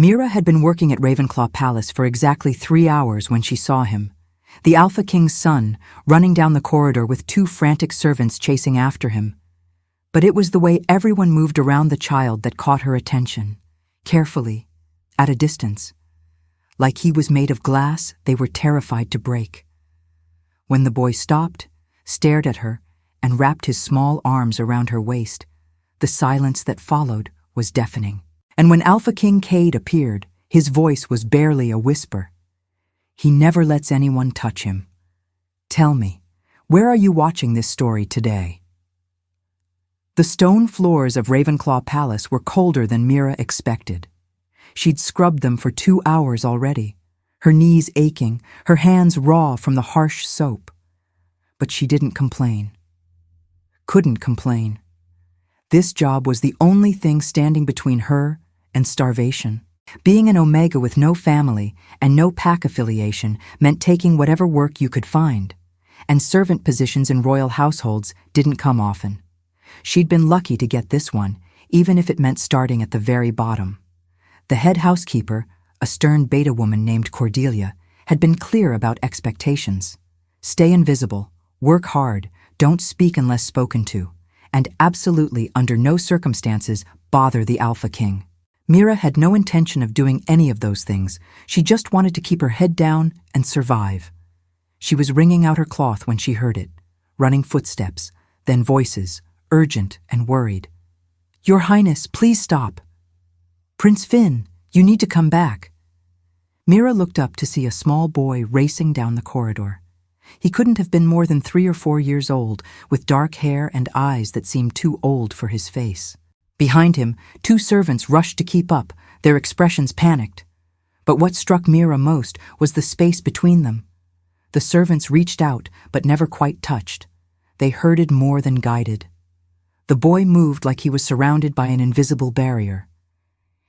Mira had been working at Ravenclaw Palace for exactly 3 hours when she saw him, the Alpha King's son, running down the corridor with 2 frantic servants chasing after him. But it was the way everyone moved around the child that caught her attention, carefully, at a distance. Like he was made of glass they were terrified to break. When the boy stopped, stared at her, and wrapped his small arms around her waist, the silence that followed was deafening. And when Alpha King Cade appeared, his voice was barely a whisper. He never lets anyone touch him. Tell me, where are you watching this story today? The stone floors of Ravenclaw Palace were colder than Mira expected. She'd scrubbed them for 2 hours already, her knees aching, her hands raw from the harsh soap. But she didn't complain. Couldn't complain. This job was the only thing standing between her and starvation. Being an Omega with no family and no pack affiliation meant taking whatever work you could find, and servant positions in royal households didn't come often. She'd been lucky to get this one, even if it meant starting at the very bottom. The head housekeeper, a stern beta woman named Cordelia, had been clear about expectations. Stay invisible, work hard, don't speak unless spoken to, and absolutely under no circumstances bother the Alpha King. Mira had no intention of doing any of those things. She just wanted to keep her head down and survive. She was wringing out her cloth when she heard it, running footsteps, then voices, urgent and worried. "Your Highness, please stop. Prince Finn, you need to come back." Mira looked up to see a small boy racing down the corridor. He couldn't have been more than 3 or 4 years old, with dark hair and eyes that seemed too old for his face. Behind him, 2 servants rushed to keep up, their expressions panicked. But what struck Mira most was the space between them. The servants reached out, but never quite touched. They herded more than guided. The boy moved like he was surrounded by an invisible barrier.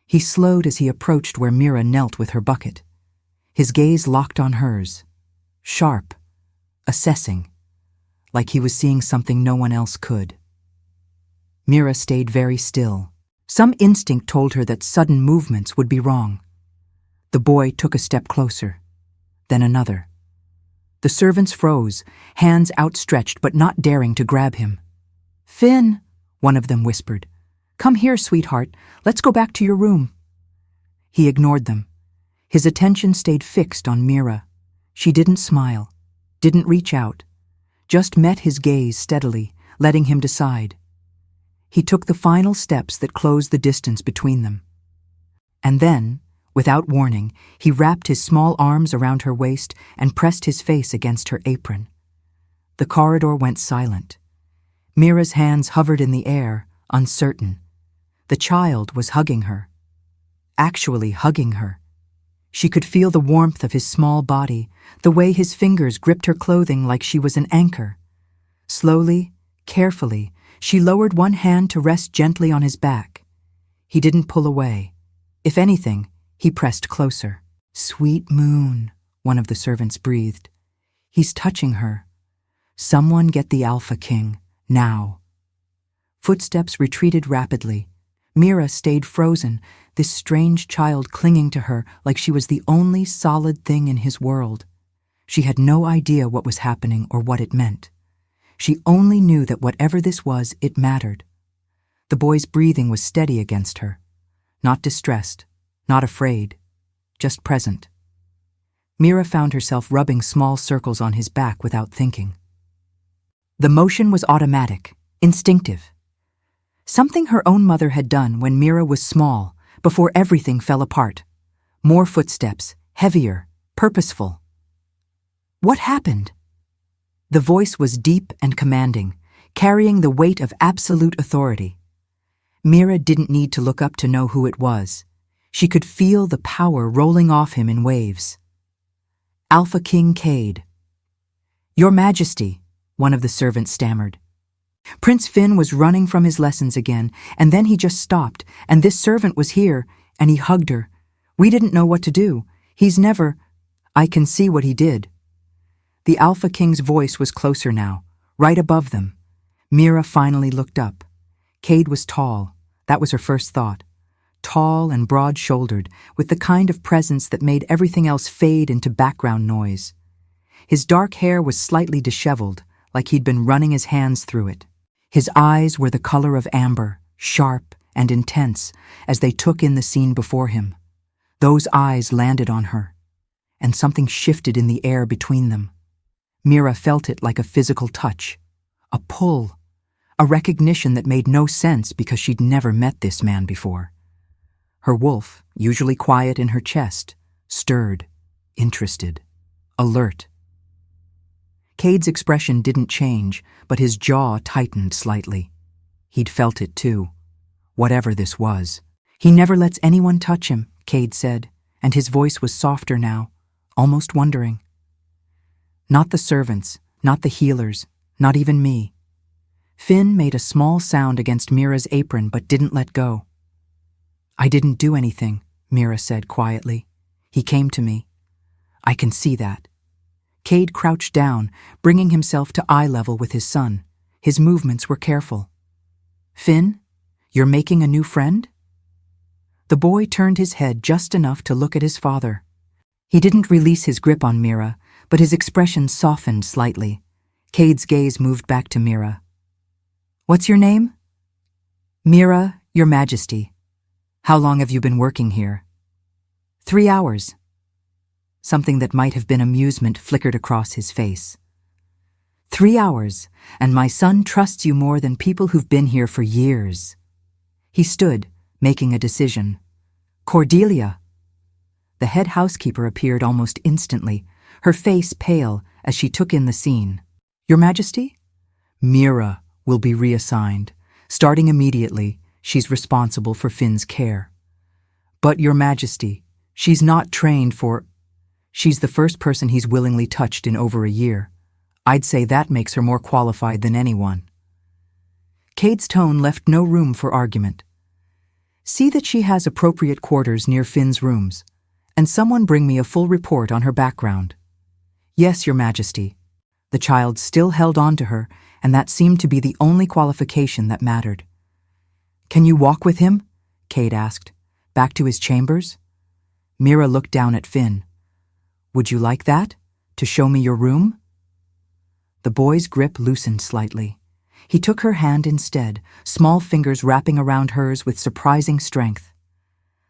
He slowed as he approached where Mira knelt with her bucket. His gaze locked on hers, sharp, assessing, like he was seeing something no one else could. Mira stayed very still. Some instinct told her that sudden movements would be wrong. The boy took a step closer, then another. The servants froze, hands outstretched but not daring to grab him. "Finn," one of them whispered. "Come here, sweetheart. Let's go back to your room." He ignored them. His attention stayed fixed on Mira. She didn't smile, didn't reach out, just met his gaze steadily, letting him decide. He took the final steps that closed the distance between them. And then, without warning, he wrapped his small arms around her waist and pressed his face against her apron. The corridor went silent. Mira's hands hovered in the air, uncertain. The child was hugging her. Actually hugging her. She could feel the warmth of his small body, the way his fingers gripped her clothing like she was an anchor. Slowly, carefully, she lowered one hand to rest gently on his back. He didn't pull away. If anything, he pressed closer. "Sweet moon," one of the servants breathed. "He's touching her. Someone get the Alpha King, now." Footsteps retreated rapidly. Mira stayed frozen, this strange child clinging to her like she was the only solid thing in his world. She had no idea what was happening or what it meant. She only knew that whatever this was, it mattered. The boy's breathing was steady against her. Not distressed, not afraid, just present. Mira found herself rubbing small circles on his back without thinking. The motion was automatic, instinctive. Something her own mother had done when Mira was small, before everything fell apart. More footsteps, heavier, purposeful. What happened? The voice was deep and commanding, carrying the weight of absolute authority. Mira didn't need to look up to know who it was. She could feel the power rolling off him in waves. "Alpha King Cade." "Your Majesty," one of the servants stammered. Prince Finn was running from his lessons again, and then he just stopped, and this servant was here, and he hugged her. "We didn't know what to do. He's never—" "I can see what he did." The Alpha King's voice was closer now, right above them. Mira finally looked up. Cade was tall. That was her first thought. tall and broad-shouldered, with the kind of presence that made everything else fade into background noise. His dark hair was slightly disheveled, like he'd been running his hands through it. His eyes were the color of amber, sharp and intense, as they took in the scene before him. Those eyes landed on her, and something shifted in the air between them. Mira felt it like a physical touch, a pull, a recognition that made no sense because she'd never met this man before. Her wolf, usually quiet in her chest, stirred, interested, alert. Cade's expression didn't change, but his jaw tightened slightly. He'd felt it too, whatever this was. He never lets anyone touch him, Cade said, and his voice was softer now, almost wondering. Not the servants, not the healers, not even me. Finn made a small sound against Mira's apron but didn't let go. I didn't do anything, Mira said quietly. He came to me. I can see that. Cade crouched down, bringing himself to eye level with his son. His movements were careful. Finn, you're making a new friend? The boy turned his head just enough to look at his father. He didn't release his grip on Mira, but his expression softened slightly. Cade's gaze moved back to Mira. What's your name? Mira, Your Majesty. How long have you been working here? 3 hours. Something that might have been amusement flickered across his face. 3 hours, and my son trusts you more than people who've been here for years. He stood, making a decision. Cordelia. The head housekeeper appeared almost instantly, her face pale as she took in the scene. Your Majesty? Mira will be reassigned. Starting immediately, she's responsible for Finn's care. But, Your Majesty, she's not trained for... She's the first person he's willingly touched in over a year. I'd say that makes her more qualified than anyone. Cade's tone left no room for argument. See that she has appropriate quarters near Finn's rooms, and someone bring me a full report on her background. Yes, Your Majesty. The child still held on to her, and that seemed to be the only qualification that mattered. Can you walk with him? Cade asked. Back to his chambers? Mira looked down at Finn. Would you like that? To show me your room? The boy's grip loosened slightly. He took her hand instead, small fingers wrapping around hers with surprising strength.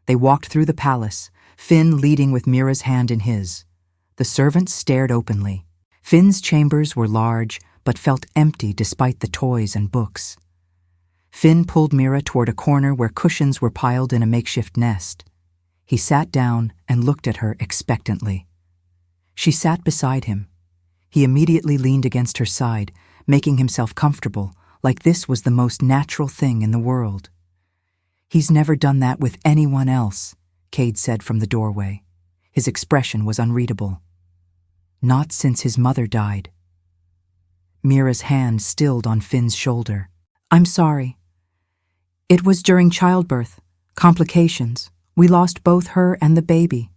They walked through the palace, Finn leading with Mira's hand in his. The servants stared openly. Finn's chambers were large, but felt empty despite the toys and books. Finn pulled Mira toward a corner where cushions were piled in a makeshift nest. He sat down and looked at her expectantly. She sat beside him. He immediately leaned against her side, making himself comfortable, like this was the most natural thing in the world. He's never done that with anyone else, Cade said from the doorway. His expression was unreadable. Not since his mother died. Mira's hand stilled on Finn's shoulder. I'm sorry. It was during childbirth. Complications. We lost both her and the baby.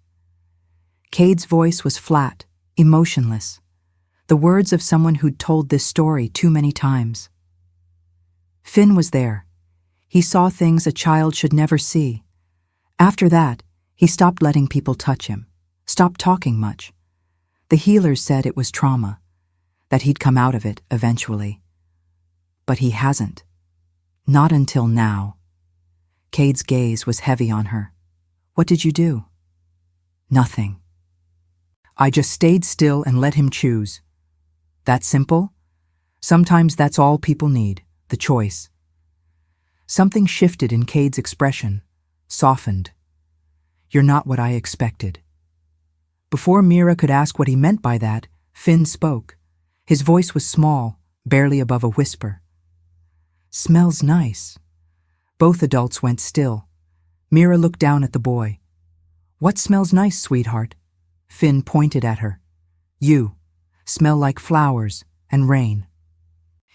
Cade's voice was flat, emotionless. The words of someone who'd told this story too many times. Finn was there. He saw things a child should never see. After that, he stopped letting people touch him, stopped talking much. The healers said it was trauma, that he'd come out of it eventually. But he hasn't. Not until now. Cade's gaze was heavy on her. What did you do? Nothing. I just stayed still and let him choose. That simple? Sometimes that's all people need, the choice. Something shifted in Cade's expression, softened. You're not what I expected. Before Mira could ask what he meant by that, Finn spoke. His voice was small, barely above a whisper. Smells nice. Both adults went still. Mira looked down at the boy. What smells nice, sweetheart? Finn pointed at her. You. Smell like flowers and rain.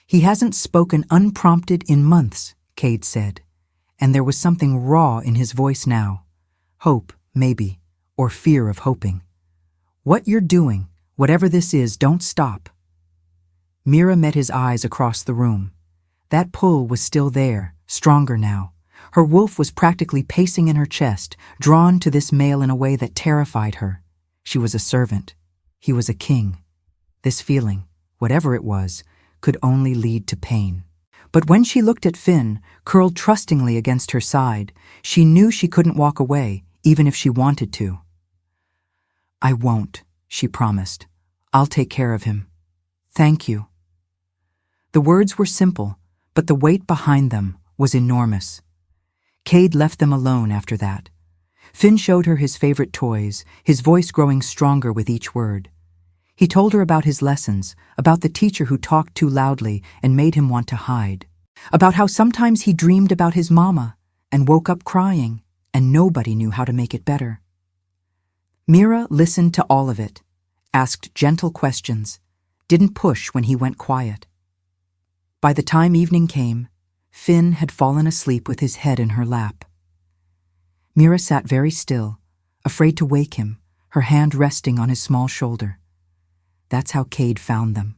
He hasn't spoken unprompted in months, Cade said, and there was something raw in his voice now. Hope, maybe, or fear of hoping. What you're doing, whatever this is, don't stop. Mira met his eyes across the room. That pull was still there, stronger now. Her wolf was practically pacing in her chest, drawn to this male in a way that terrified her. She was a servant. He was a king. This feeling, whatever it was, could only lead to pain. But when she looked at Finn, curled trustingly against her side, she knew she couldn't walk away, even if she wanted to. "I won't," she promised. "I'll take care of him. Thank you." The words were simple, but the weight behind them was enormous. Cade left them alone after that. Finn showed her his favorite toys, his voice growing stronger with each word. He told her about his lessons, about the teacher who talked too loudly and made him want to hide, about how sometimes he dreamed about his mama and woke up crying, and nobody knew how to make it better. Mira listened to all of it, asked gentle questions, didn't push when he went quiet. By the time evening came, Finn had fallen asleep with his head in her lap. Mira sat very still, afraid to wake him, her hand resting on his small shoulder. That's how Cade found them.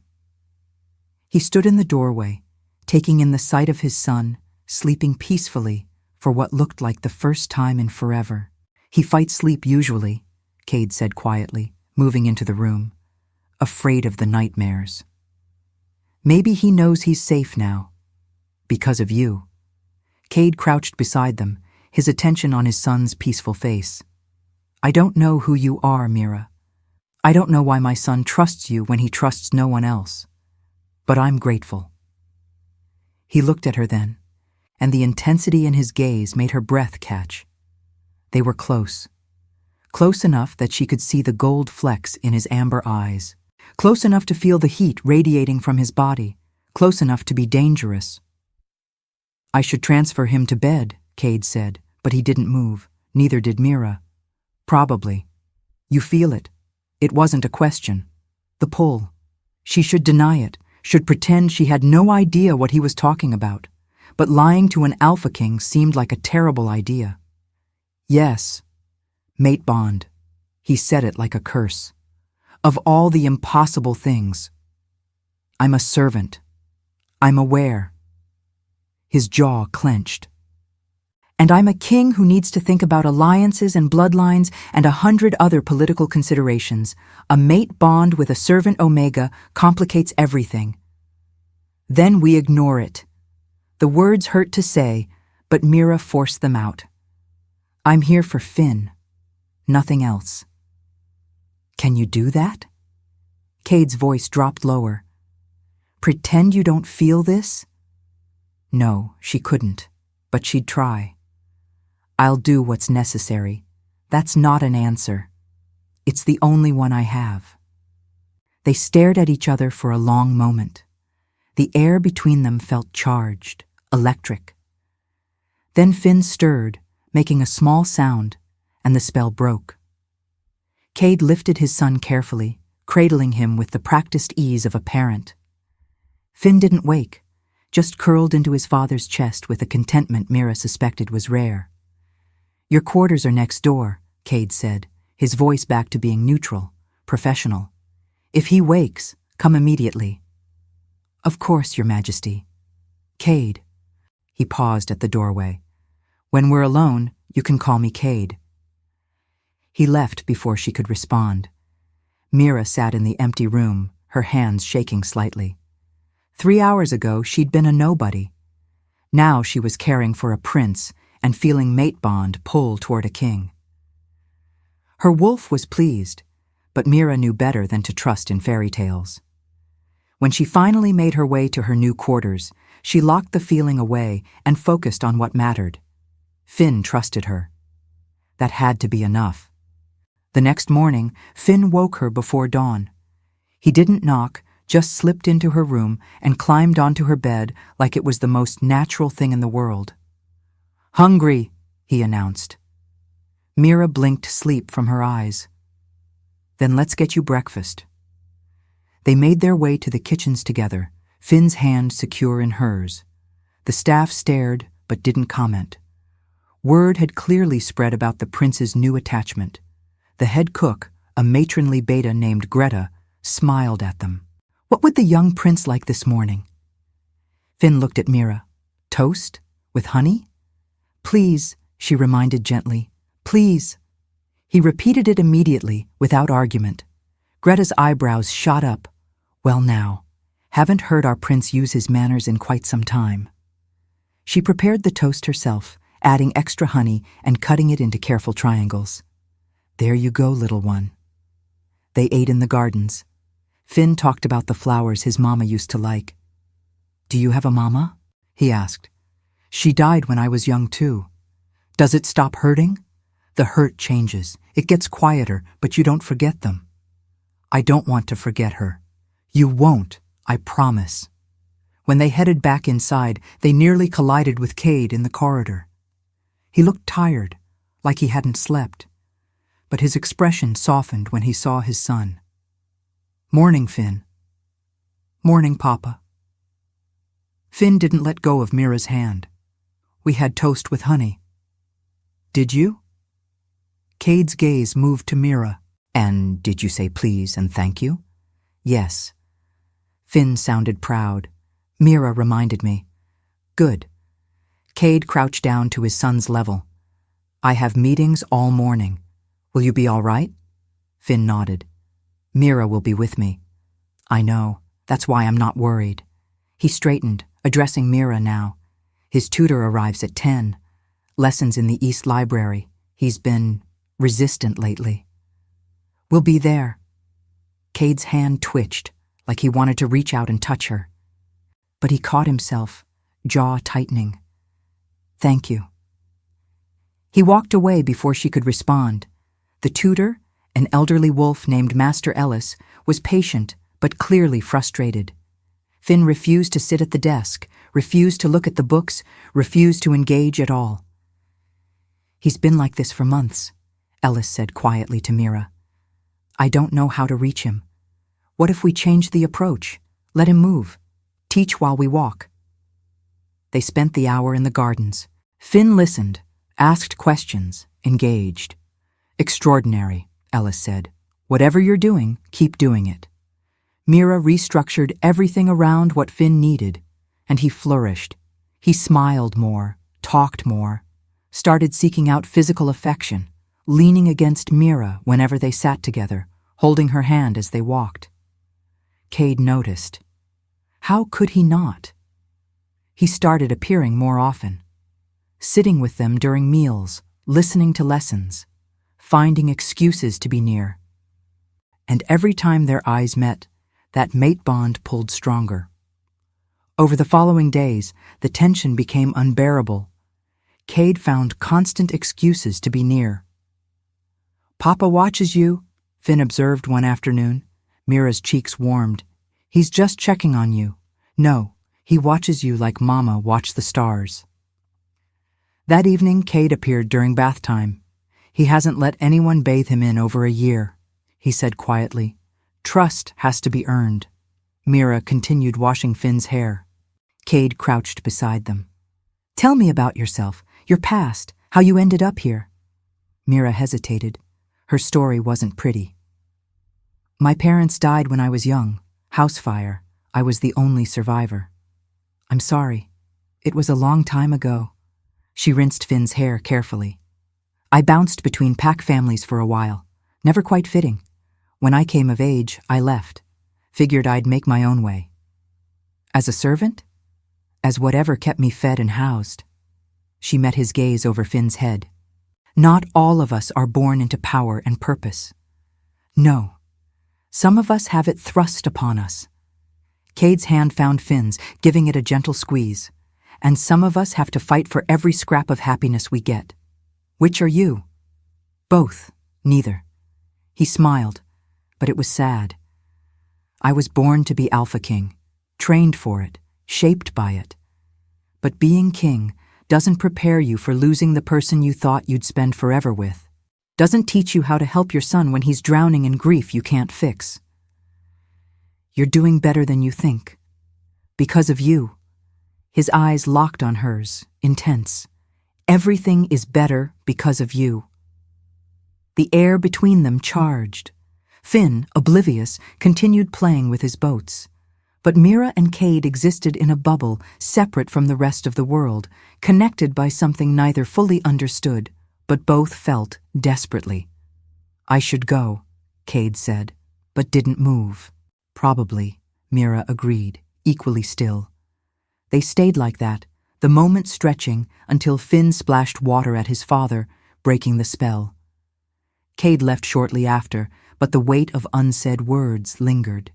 He stood in the doorway, taking in the sight of his son, sleeping peacefully for what looked like the first time in forever. "He fights sleep usually," Cade said quietly, moving into the room, afraid of the nightmares. "Maybe he knows he's safe now. Because of you." Cade crouched beside them, his attention on his son's peaceful face. "I don't know who you are, Mira. I don't know why my son trusts you when he trusts no one else. But I'm grateful." He looked at her then, and the intensity in his gaze made her breath catch. They were close. Close enough that she could see the gold flecks in his amber eyes. Close enough to feel the heat radiating from his body. Close enough to be dangerous. "I should transfer him to bed," Cade said, but he didn't move. Neither did Mira. "Probably. You feel it. It wasn't a question. The pull. She should deny it, should pretend she had no idea what he was talking about. But lying to an Alpha King seemed like a terrible idea. "Yes. Mate bond." He said it like a curse. "Of all the impossible things. I'm a servant. I'm aware." His jaw clenched. "And I'm a king who needs to think about alliances and bloodlines and 100 other political considerations. A mate bond with a servant Omega complicates everything. Then we ignore it." The words hurt to say, but Mira forced them out. "I'm here for Finn. Nothing else." "Can you do that?" Cade's voice dropped lower. "Pretend you don't feel this?" No, she couldn't, but she'd try. "I'll do what's necessary. That's not an answer. It's the only one I have." They stared at each other for a long moment. The air between them felt charged, electric. Then Finn stirred, making a small sound, and the spell broke. Cade lifted his son carefully, cradling him with the practiced ease of a parent. Finn didn't wake, just curled into his father's chest with a contentment Mira suspected was rare. "Your quarters are next door," Cade said, his voice back to being neutral, professional. "If he wakes, come immediately." "Of course, Your Majesty." "Cade." He paused at the doorway. "When we're alone, you can call me Cade." He left before she could respond. Mira sat in the empty room, her hands shaking slightly. 3 hours ago, she'd been a nobody. Now she was caring for a prince and feeling mate bond pull toward a king. Her wolf was pleased, but Mira knew better than to trust in fairy tales. When she finally made her way to her new quarters, she locked the feeling away and focused on what mattered. Finn trusted her. That had to be enough. The next morning, Finn woke her before dawn. He didn't knock, just slipped into her room and climbed onto her bed like it was the most natural thing in the world. "Hungry," he announced. Mira blinked sleep from her eyes. "Then let's get you breakfast." They made their way to the kitchens together, Finn's hand secure in hers. The staff stared but didn't comment. Word had clearly spread about the prince's new attachment. The head cook, a matronly beta named Greta, smiled at them. What would the young prince like this morning? Finn looked at Mira. "Toast? With honey?" Please, she reminded gently. Please. He repeated it immediately, without argument. Greta's eyebrows shot up. Well now, haven't heard our prince use his manners in quite some time. She prepared the toast herself, adding extra honey and cutting it into careful triangles. There you go, little one. They ate in the gardens. Finn talked about the flowers his mama used to like. Do you have a mama? He asked. She died when I was young too. Does it stop hurting? The hurt changes. It gets quieter, but you don't forget them. I don't want to forget her. You won't, I promise. When they headed back inside, they nearly collided with Cade in the corridor. He looked tired, like he hadn't slept, but his expression softened when he saw his son. Morning, Finn. Morning, Papa. Finn didn't let go of Mira's hand. We had toast with honey. Did you? Cade's gaze moved to Mira. And did you say please and thank you? Yes. Finn sounded proud. Mira reminded me. Good. Cade crouched down to his son's level. I have meetings all morning. Will you be all right? Finn nodded. Mira will be with me. I know. That's why I'm not worried. He straightened, addressing Mira now. His tutor arrives at 10. Lessons in the East Library. He's been resistant lately. We'll be there. Cade's hand twitched, like he wanted to reach out and touch her. But he caught himself, jaw tightening. Thank you. He walked away before she could respond. The tutor, an elderly wolf named Master Ellis, was patient but clearly frustrated. Finn refused to sit at the desk, refused to look at the books, refused to engage at all. He's been like this for months, Ellis said quietly to Mira. I don't know how to reach him. What if we change the approach? Let him move. Teach while we walk. They spent the hour in the gardens. Finn listened, asked questions, engaged. Extraordinary, Ellis said. Whatever you're doing, keep doing it. Mira restructured everything around what Finn needed, and he flourished. He smiled more, talked more, started seeking out physical affection, leaning against Mira whenever they sat together, holding her hand as they walked. Cade noticed. How could he not? He started appearing more often, sitting with them during meals, listening to lessons, finding excuses to be near. And every time their eyes met, that mate bond pulled stronger. Over the following days, the tension became unbearable. Cade found constant excuses to be near. Papa watches you, Finn observed one afternoon. Mira's cheeks warmed. He's just checking on you. No, he watches you like Mama watched the stars. That evening, Cade appeared during bath time. He hasn't let anyone bathe him in over a year, he said quietly. Trust has to be earned. Mira continued washing Finn's hair. Cade crouched beside them. Tell me about yourself, your past, how you ended up here. Mira hesitated. Her story wasn't pretty. My parents died when I was young. House fire. I was the only survivor. I'm sorry. It was a long time ago. She rinsed Finn's hair carefully. I bounced between pack families for a while, never quite fitting. When I came of age, I left. Figured I'd make my own way. As a servant? As whatever kept me fed and housed. She met his gaze over Finn's head. Not all of us are born into power and purpose. No. Some of us have it thrust upon us. Cade's hand found Finn's, giving it a gentle squeeze. And some of us have to fight for every scrap of happiness we get. Which are you? Both. Neither. He smiled, but it was sad. I was born to be Alpha King, trained for it, shaped by it. But being king doesn't prepare you for losing the person you thought you'd spend forever with. Doesn't teach you how to help your son when he's drowning in grief you can't fix. You're doing better than you think. Because of you. His eyes locked on hers, intense. Everything is better because of you. The air between them charged. Finn, oblivious, continued playing with his boats. But Mira and Cade existed in a bubble separate from the rest of the world, connected by something neither fully understood, but both felt desperately. "I should go," Cade said, but didn't move. "Probably," Mira agreed, equally still. They stayed like that, the moment stretching until Finn splashed water at his father, breaking the spell. Cade left shortly after, but the weight of unsaid words lingered.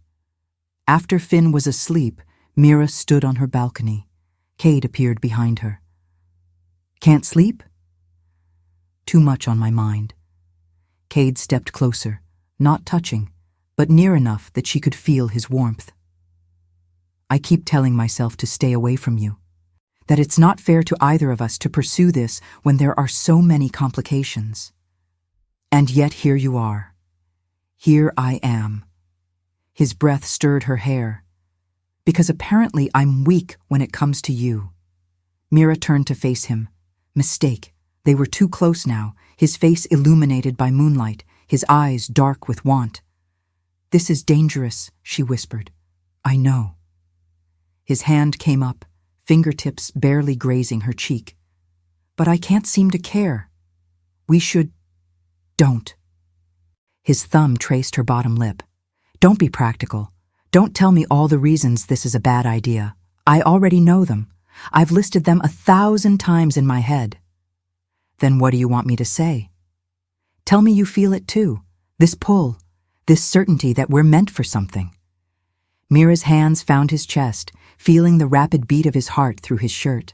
After Finn was asleep, Mira stood on her balcony. Cade appeared behind her. "Can't sleep?" "Too much on my mind." Cade stepped closer, not touching, but near enough that she could feel his warmth. "I keep telling myself to stay away from you, that it's not fair to either of us to pursue this when there are so many complications. And yet here you are. Here I am." His breath stirred her hair. "Because apparently I'm weak when it comes to you." Mira turned to face him. Mistake. They were too close now, his face illuminated by moonlight, his eyes dark with want. "This is dangerous," she whispered. "I know." His hand came up, fingertips barely grazing her cheek. "But I can't seem to care. We should... Don't." His thumb traced her bottom lip. "Don't be practical. Don't tell me all the reasons this is a bad idea. I already know them. I've listed them 1,000 times in my head." "Then what do you want me to say?" "Tell me you feel it too. This pull, this certainty that we're meant for something." Mira's hands found his chest, feeling the rapid beat of his heart through his shirt.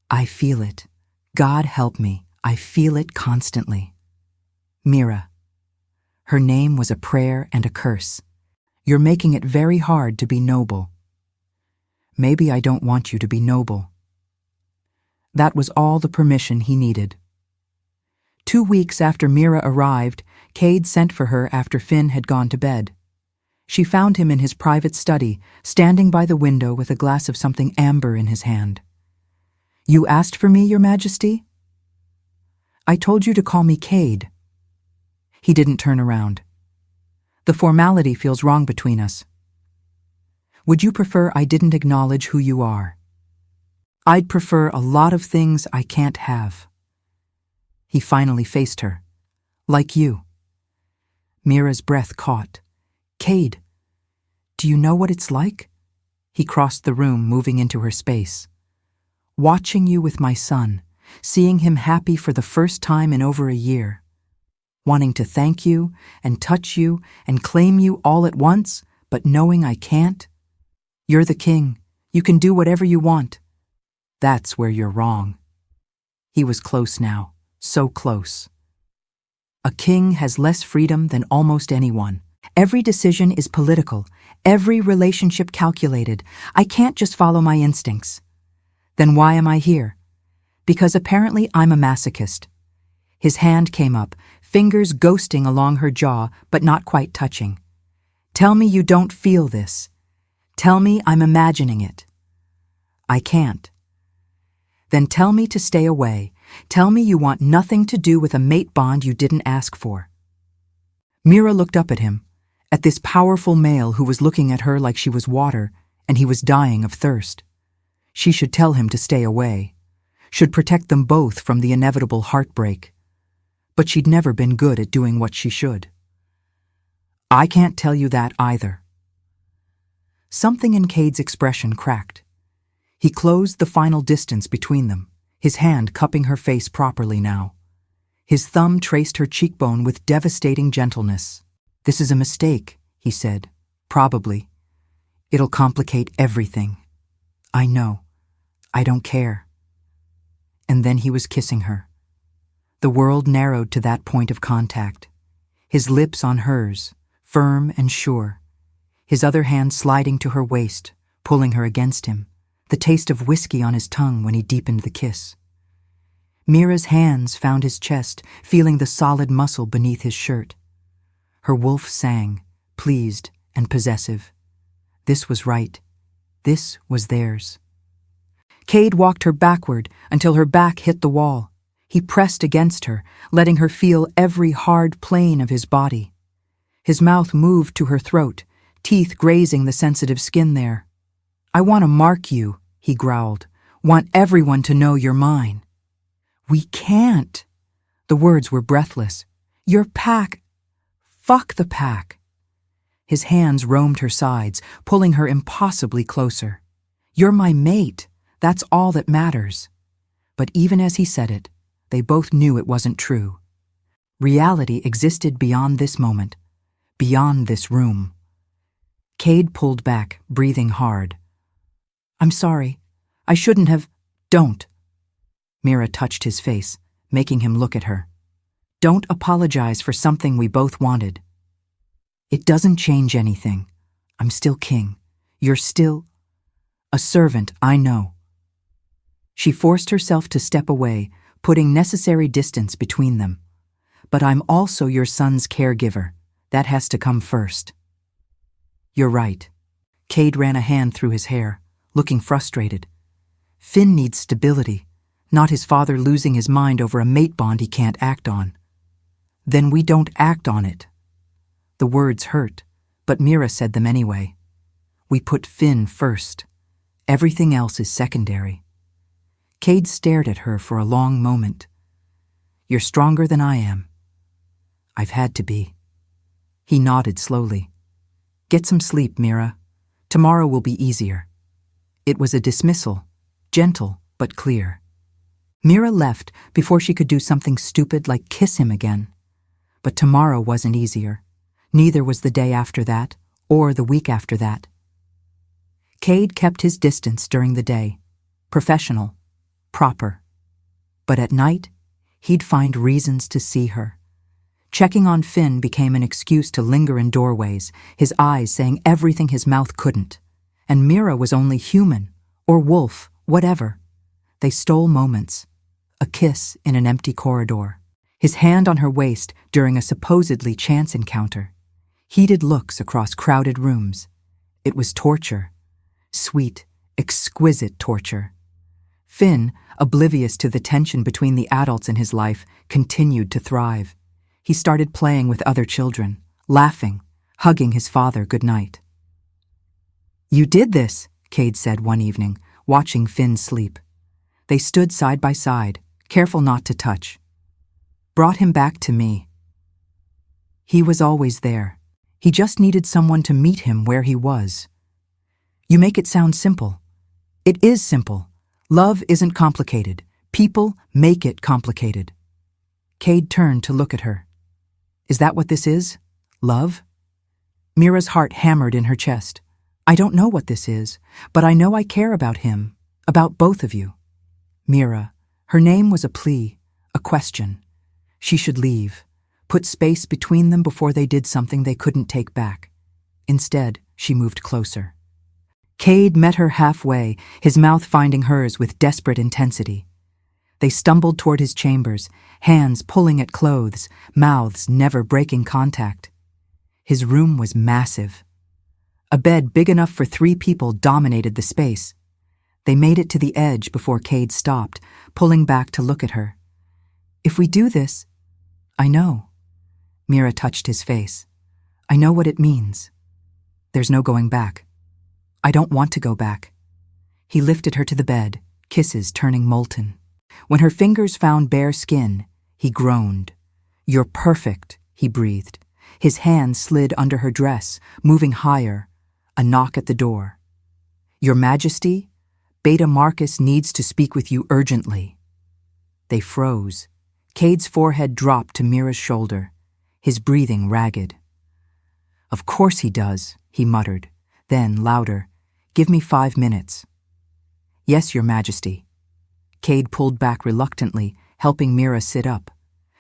"I feel it. God help me, I feel it constantly." Mira. Her name was a prayer and a curse. "You're making it very hard to be noble." "Maybe I don't want you to be noble." That was all the permission he needed. 2 weeks after Mira arrived, Cade sent for her after Finn had gone to bed. She found him in his private study, standing by the window with a glass of something amber in his hand. "You asked for me, Your Majesty?" "I told you to call me Cade." He didn't turn around. "The formality feels wrong between us. Would you prefer I didn't acknowledge who you are?" "I'd prefer a lot of things I can't have." He finally faced her. "Like you." Mira's breath caught. "Cade, do you know what it's like?" He crossed the room, moving into her space. "Watching you with my son, seeing him happy for the first time in over a year. Wanting to thank you and touch you and claim you all at once, but knowing I can't. You're the king. You can do whatever you want. That's where you're wrong." He was close now, so close. "A king has less freedom than almost anyone. Every decision is political, every relationship calculated. I can't just follow my instincts." "Then why am I here?" "Because apparently I'm a masochist." His hand came up, fingers ghosting along her jaw, but not quite touching. "Tell me you don't feel this. Tell me I'm imagining it." "I can't." "Then tell me to stay away. Tell me you want nothing to do with a mate bond you didn't ask for." Mira looked up at him, at this powerful male who was looking at her like she was water, and he was dying of thirst. She should tell him to stay away, should protect them both from the inevitable heartbreak. But she'd never been good at doing what she should. "I can't tell you that either." Something in Cade's expression cracked. He closed the final distance between them, his hand cupping her face properly now. His thumb traced her cheekbone with devastating gentleness. "This is a mistake," he said. "Probably. It'll complicate everything. I know. I don't care." And then he was kissing her. The world narrowed to that point of contact. His lips on hers, firm and sure. His other hand sliding to her waist, pulling her against him, the taste of whiskey on his tongue when he deepened the kiss. Mira's hands found his chest, feeling the solid muscle beneath his shirt. Her wolf sang, pleased and possessive. This was right. This was theirs. Cade walked her backward until her back hit the wall. He pressed against her, letting her feel every hard plane of his body. His mouth moved to her throat, teeth grazing the sensitive skin there. "I want to mark you," he growled. "Want everyone to know you're mine." "We can't." The words were breathless. "Your pack. Fuck the pack." His hands roamed her sides, pulling her impossibly closer. "You're my mate. That's all that matters." But even as he said it, they both knew it wasn't true. Reality existed beyond this moment, beyond this room. Cade pulled back, breathing hard. "I'm sorry. I shouldn't have—" "Don't." Mira touched his face, making him look at her. "Don't apologize for something we both wanted. It doesn't change anything. I'm still king. You're still a servant, I know." She forced herself to step away, putting necessary distance between them. "But I'm also your son's caregiver. That has to come first." "You're right." Cade ran a hand through his hair, looking frustrated. "Finn needs stability, not his father losing his mind over a mate bond he can't act on." "Then we don't act on it." The words hurt, but Mira said them anyway. "We put Finn first. Everything else is secondary." Cade stared at her for a long moment. "You're stronger than I am." "I've had to be." He nodded slowly. "Get some sleep, Mira. Tomorrow will be easier." It was a dismissal, gentle but clear. Mira left before she could do something stupid like kiss him again. But tomorrow wasn't easier. Neither was the day after that, or the week after that. Cade kept his distance during the day, professional, proper. But at night, he'd find reasons to see her. Checking on Finn became an excuse to linger in doorways, his eyes saying everything his mouth couldn't. And Mira was only human, or wolf, whatever. They stole moments. A kiss in an empty corridor. His hand on her waist during a supposedly chance encounter. Heated looks across crowded rooms. It was torture. Sweet, exquisite torture. Finn, oblivious to the tension between the adults in his life, continued to thrive. He started playing with other children, laughing, hugging his father goodnight. "You did this," Cade said one evening, watching Finn sleep. They stood side by side, careful not to touch. "Brought him back to me." He was always there. He just needed someone to meet him where he was. "You make it sound simple." It is simple. Love isn't complicated. People make it complicated. Cade turned to look at her. "Is that what this is? Love?" Mira's heart hammered in her chest. "I don't know what this is, but I know I care about him, about both of you." Mira. Her name was a plea, a question. She should leave, put space between them before they did something they couldn't take back. Instead, she moved closer. Cade met her halfway, his mouth finding hers with desperate intensity. They stumbled toward his chambers, hands pulling at clothes, mouths never breaking contact. His room was massive. A bed big enough for 3 people dominated the space. They made it to the edge before Cade stopped, pulling back to look at her. "If we do this—" "I know." Mira touched his face. "I know what it means. There's no going back. I don't want to go back." He lifted her to the bed, kisses turning molten. When her fingers found bare skin, he groaned. "You're perfect," he breathed. His hand slid under her dress, moving higher. A knock at the door. "Your Majesty? Beta Marcus needs to speak with you urgently." They froze. Cade's forehead dropped to Mira's shoulder, his breathing ragged. "Of course he does," he muttered. Then, louder, "Give me 5 minutes." "Yes, Your Majesty." Cade pulled back reluctantly, helping Mira sit up.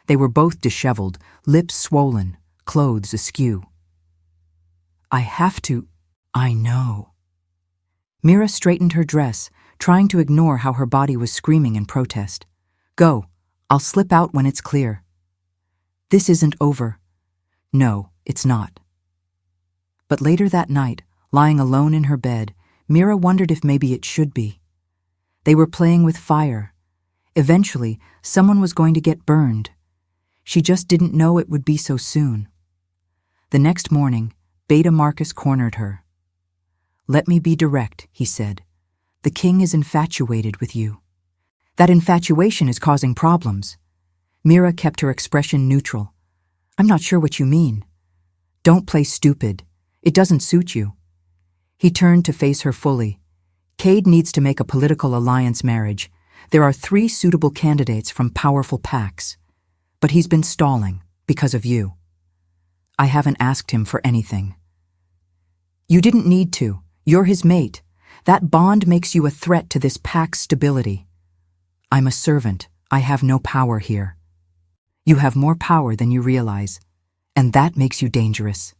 They were both disheveled, lips swollen, clothes askew. "I have to—" "I know." Mira straightened her dress, trying to ignore how her body was screaming in protest. "Go. I'll slip out when it's clear." "This isn't over." "No, it's not." But later that night, lying alone in her bed, Mira wondered if maybe it should be. They were playing with fire. Eventually, someone was going to get burned. She just didn't know it would be so soon. The next morning, Beta Marcus cornered her. "Let me be direct," he said. "The king is infatuated with you. That infatuation is causing problems." Mira kept her expression neutral. "I'm not sure what you mean." "Don't play stupid. It doesn't suit you." He turned to face her fully. "Cade needs to make a political alliance marriage. There are 3 suitable candidates from powerful packs. But he's been stalling because of you. I haven't asked him for anything." "You didn't need to. You're his mate. That bond makes you a threat to this pack's stability." "I'm a servant. I have no power here." "You have more power than you realize, and that makes you dangerous."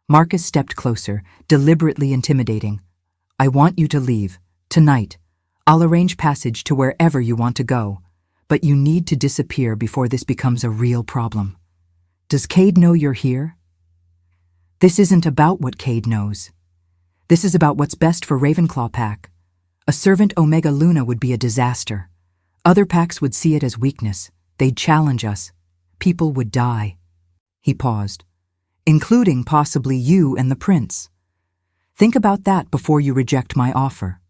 Marcus stepped closer, deliberately intimidating. "I want you to leave. Tonight. I'll arrange passage to wherever you want to go, but you need to disappear before this becomes a real problem." "Does Cade know you're here?" "This isn't about what Cade knows. This is about what's best for Ravenclaw Pack. A servant Omega Luna would be a disaster. Other packs would see it as weakness. They'd challenge us. People would die." He paused. "Including possibly you and the prince. Think about that before you reject my offer."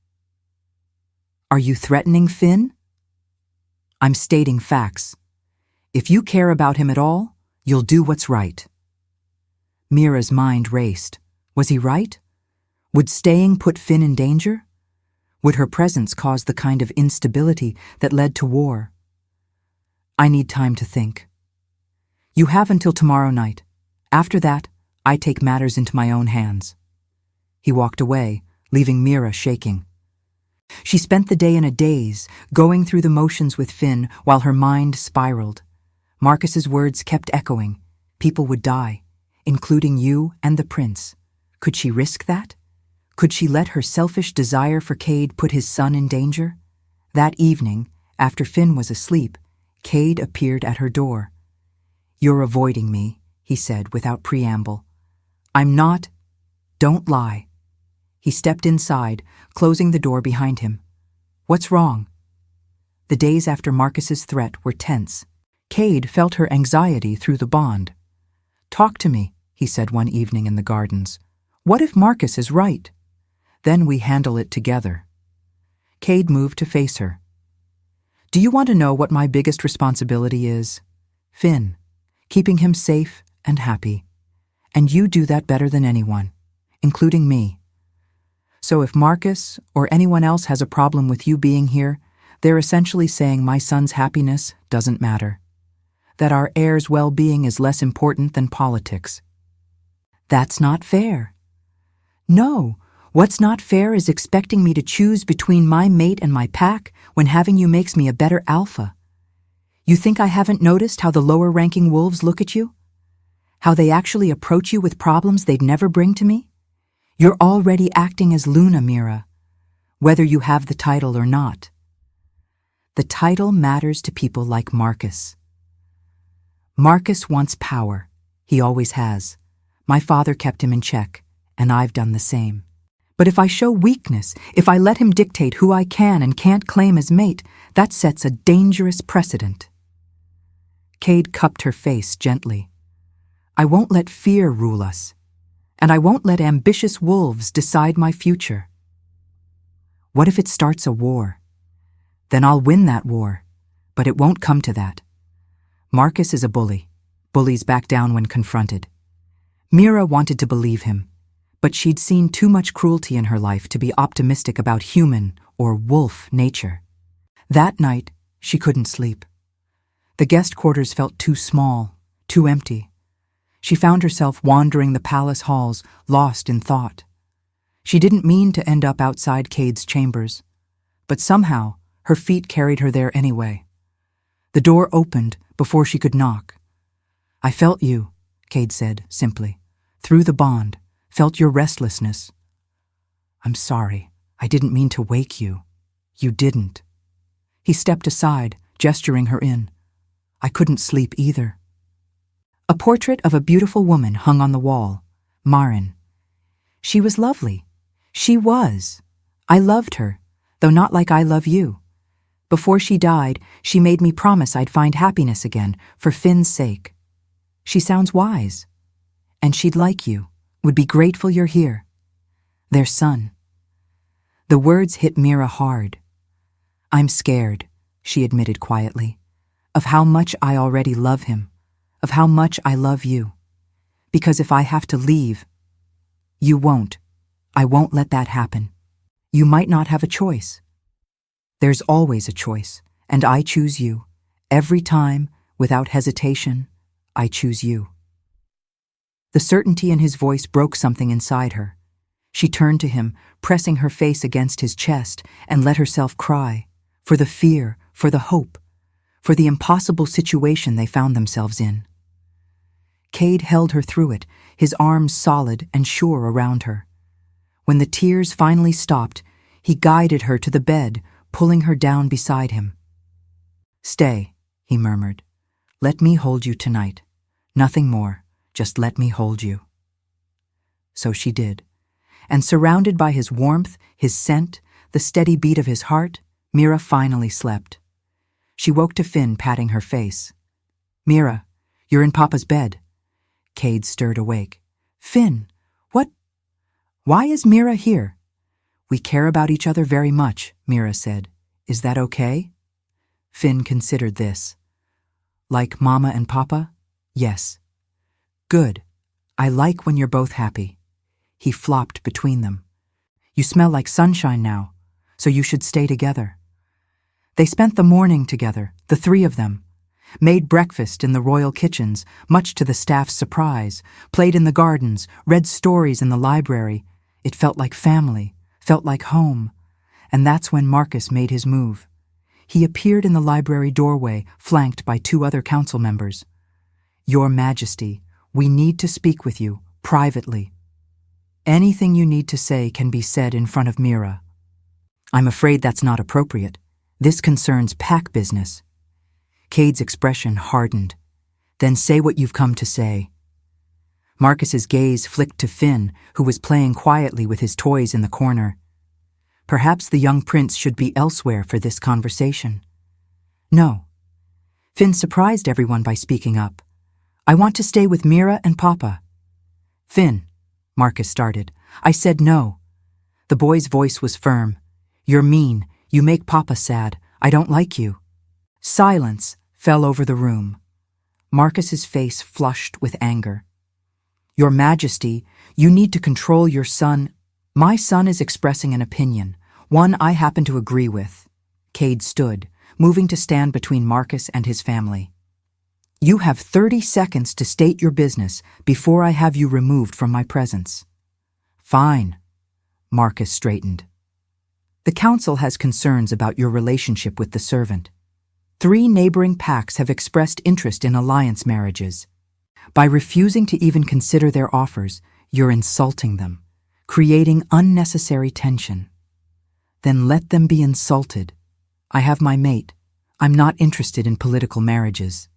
"Are you threatening Finn?" "I'm stating facts. If you care about him at all, you'll do what's right." Mira's mind raced. Was he right? Would staying put Finn in danger? Would her presence cause the kind of instability that led to war? "I need time to think." "You have until tomorrow night. After that, I take matters into my own hands." He walked away, leaving Mira shaking. She spent the day in a daze, going through the motions with Finn while her mind spiraled. Marcus's words kept echoing. People would die, including you and the prince. Could she risk that? Could she let her selfish desire for Cade put his son in danger? That evening, after Finn was asleep, Cade appeared at her door. "You're avoiding me," he said without preamble. "I'm not. Don't lie." He stepped inside, closing the door behind him. "What's wrong?" The days after Marcus's threat were tense. Cade felt her anxiety through the bond. "Talk to me," he said one evening in the gardens. "What if Marcus is right? Then we handle it together." Cade moved to face her. "Do you want to know what my biggest responsibility is? Finn. Keeping him safe and happy. And you do that better than anyone, including me. So if Marcus or anyone else has a problem with you being here, they're essentially saying my son's happiness doesn't matter. That our heir's well-being is less important than politics." "That's not fair." "No, what's not fair is expecting me to choose between my mate and my pack when having you makes me a better alpha. You think I haven't noticed how the lower-ranking wolves look at you? How they actually approach you with problems they'd never bring to me? You're already acting as Luna, Mira, whether you have the title or not. The title matters to people like Marcus. Marcus wants power. He always has. My father kept him in check, and I've done the same. But if I show weakness, if I let him dictate who I can and can't claim as mate, that sets a dangerous precedent." Cade cupped her face gently. "I won't let fear rule us, and I won't let ambitious wolves decide my future. What if it starts a war? Then I'll win that war, but it won't come to that. Marcus is a bully. Bullies back down when confronted." Mira wanted to believe him, but she'd seen too much cruelty in her life to be optimistic about human or wolf nature. That night, she couldn't sleep. The guest quarters felt too small, too empty. She found herself wandering the palace halls, lost in thought. She didn't mean to end up outside Cade's chambers, but somehow her feet carried her there anyway. The door opened before she could knock. "I felt you," Cade said simply. "Through the bond, felt your restlessness." "I'm sorry, I didn't mean to wake you." "You didn't." He stepped aside, gesturing her in. "I couldn't sleep either." A portrait of a beautiful woman hung on the wall, Marin. She was lovely. She was. I loved her, though not like I love you. Before she died, she made me promise I'd find happiness again, for Finn's sake. She sounds wise. And she'd like you, would be grateful you're here. Their son. The words hit Mira hard. I'm scared, she admitted quietly, of how much I already love him, of how much I love you. Because if I have to leave, you won't. I won't let that happen. You might not have a choice. There's always a choice, and I choose you. Every time, without hesitation, I choose you. The certainty in his voice broke something inside her. She turned to him, pressing her face against his chest, and let herself cry, for the fear, for the hope, for the impossible situation they found themselves in. Cade held her through it, his arms solid and sure around her. When the tears finally stopped, he guided her to the bed, pulling her down beside him. Stay, he murmured. Let me hold you tonight. Nothing more, just let me hold you. So she did, and surrounded by his warmth, his scent, the steady beat of his heart, Mira finally slept. She woke to Finn patting her face. Mira, you're in Papa's bed. Cade stirred awake. Finn, what? Why is Mira here? We care about each other very much, Mira said. Is that okay? Finn considered this. Like Mama and Papa? Yes. Good. I like when you're both happy. He flopped between them. You smell like sunshine now, so you should stay together. They spent the morning together, the three of them. Made breakfast in the royal kitchens, much to the staff's surprise, played in the gardens, read stories in the library. It felt like family, felt like home. And that's when Marcus made his move. He appeared in the library doorway, flanked by two other council members. Your Majesty, we need to speak with you, privately. Anything you need to say can be said in front of Mira. I'm afraid that's not appropriate. This concerns pack business. Cade's expression hardened. Then say what you've come to say. Marcus's gaze flicked to Finn, who was playing quietly with his toys in the corner. Perhaps the young prince should be elsewhere for this conversation. No. Finn surprised everyone by speaking up. I want to stay with Mira and Papa. Finn, Marcus started. I said no. The boy's voice was firm. You're mean. You make Papa sad. I don't like you. Silence fell over the room. Marcus's face flushed with anger. Your Majesty, you need to control your son. My son is expressing an opinion, one I happen to agree with. Cade stood, moving to stand between Marcus and his family. You have 30 seconds to state your business before I have you removed from my presence. Fine. Marcus straightened. The council has concerns about your relationship with the servant. 3 neighboring packs have expressed interest in alliance marriages. By refusing to even consider their offers, you're insulting them, creating unnecessary tension. Then let them be insulted. I have my mate. I'm not interested in political marriages.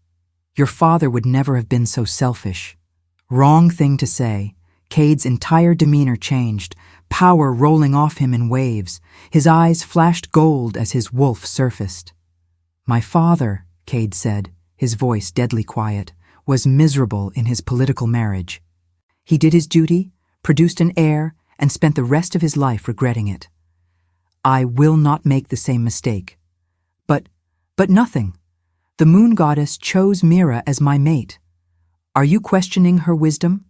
Your father would never have been so selfish. Wrong thing to say. Cade's entire demeanor changed, power rolling off him in waves. His eyes flashed gold as his wolf surfaced. My father, Cade said, his voice deadly quiet, was miserable in his political marriage. He did his duty, produced an heir, and spent the rest of his life regretting it. I will not make the same mistake. But nothing. The moon goddess chose Mira as my mate. Are you questioning her wisdom?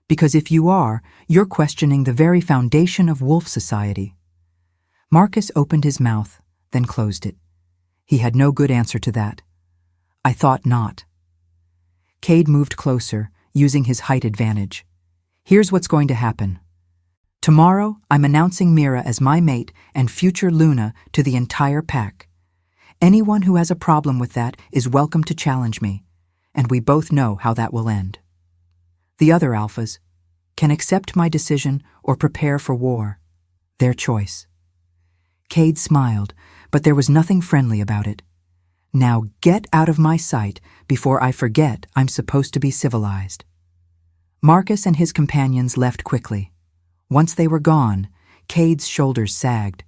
Because if you are, you're questioning the very foundation of wolf society. Marcus opened his mouth, then closed it. He had no good answer to that. I thought not. Cade moved closer, using his height advantage. Here's what's going to happen. Tomorrow, I'm announcing Mira as my mate and future Luna to the entire pack. Anyone who has a problem with that is welcome to challenge me, and we both know how that will end. The other alphas can accept my decision or prepare for war. Their choice. Cade smiled, but there was nothing friendly about it. Now get out of my sight before I forget I'm supposed to be civilized. Marcus and his companions left quickly. Once they were gone, Cade's shoulders sagged.